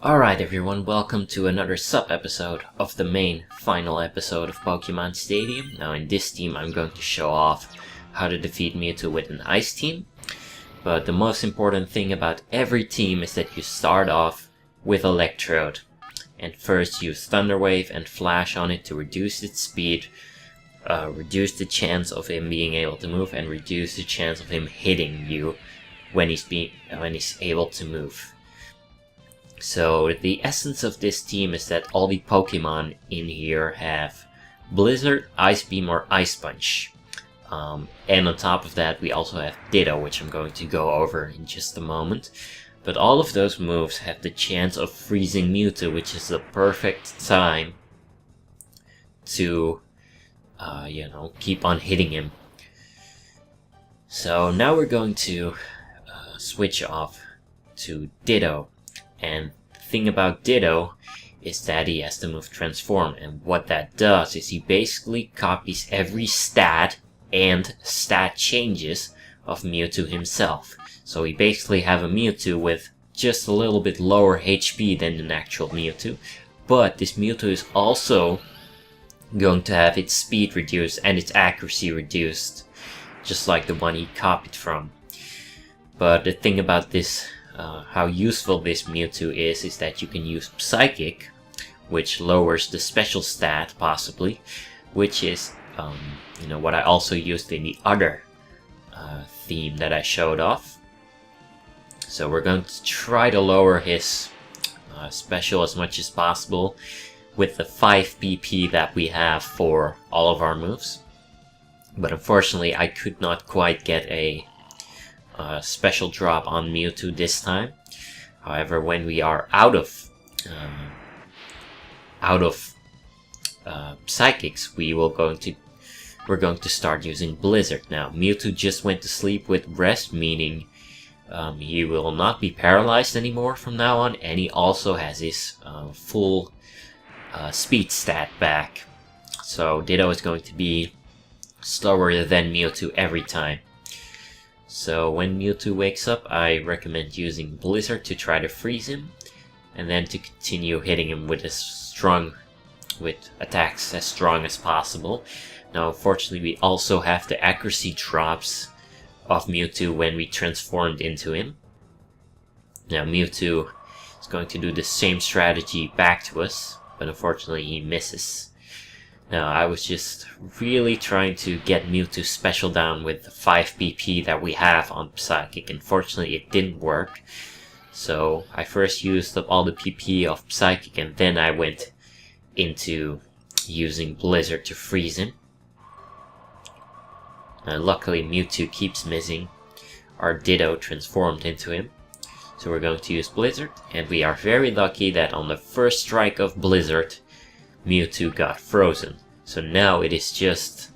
Alright everyone, welcome to another sub-episode of the main final episode of Pokemon Stadium. Now in this team I'm going to show off how to defeat Mewtwo with an Ice team. But the most important thing about every team is that you start off with Electrode. And first use Thunder Wave and Flash on it to reduce its speed, reduce the chance of him being able to move, and reduce the chance of him hitting you when he's able to move. So the essence of this team is that all the Pokemon in here have Blizzard, Ice Beam, or Ice Punch. And on top of that we also have Ditto, which I'm going to go over in just a moment. But all of those moves have the chance of freezing Mewtwo, which is the perfect time to, keep on hitting him. So now we're going to switch off to Ditto. And the thing about Ditto is that he has the move Transform, and what that does is he basically copies every stat and stat changes of Mewtwo himself. So we basically have a Mewtwo with just a little bit lower HP than an actual Mewtwo, but this Mewtwo is also going to have its speed reduced and its accuracy reduced, just like the one he copied from. But the thing about this, how useful this Mewtwo is that you can use Psychic, which lowers the special stat, possibly, which is, what I also used in the other theme that I showed off. So we're going to try to lower his special as much as possible with the 5 PP that we have for all of our moves. But unfortunately I could not quite get a special drop on Mewtwo this time. However, when we are out of Psychics, we're going to start using Blizzard. Now Mewtwo just went to sleep with rest, meaning he will not be paralyzed anymore from now on, and he also has his full speed stat back. So Ditto is going to be slower than Mewtwo every time. So when Mewtwo wakes up, I recommend using Blizzard to try to freeze him, and then to continue hitting him with attacks as strong as possible. Now unfortunately we also have the accuracy drops of Mewtwo when we transformed into him. Now Mewtwo is going to do the same strategy back to us, but unfortunately he misses. Now I was just really trying to get Mewtwo special down with the 5 PP that we have on Psychic. Unfortunately it didn't work. So I first used up all the PP of Psychic, and then I went into using Blizzard to freeze him. Luckily Mewtwo keeps missing. Our Ditto transformed into him. So we're going to use Blizzard, and we are very lucky that on the first strike of Blizzard Mewtwo got frozen. So now it is just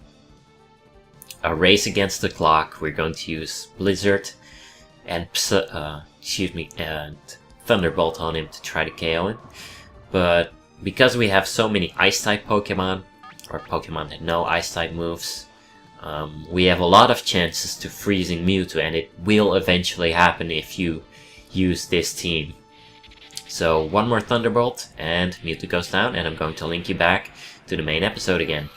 a race against the clock. We're going to use Blizzard and Thunderbolt on him to try to KO him. But because we have so many Ice-type Pokemon, or Pokemon that know Ice-type moves, we have a lot of chances to freezing Mewtwo, and it will eventually happen if you use this team. So one more Thunderbolt and Mewtwo goes down, and I'm going to link you back to the main episode again.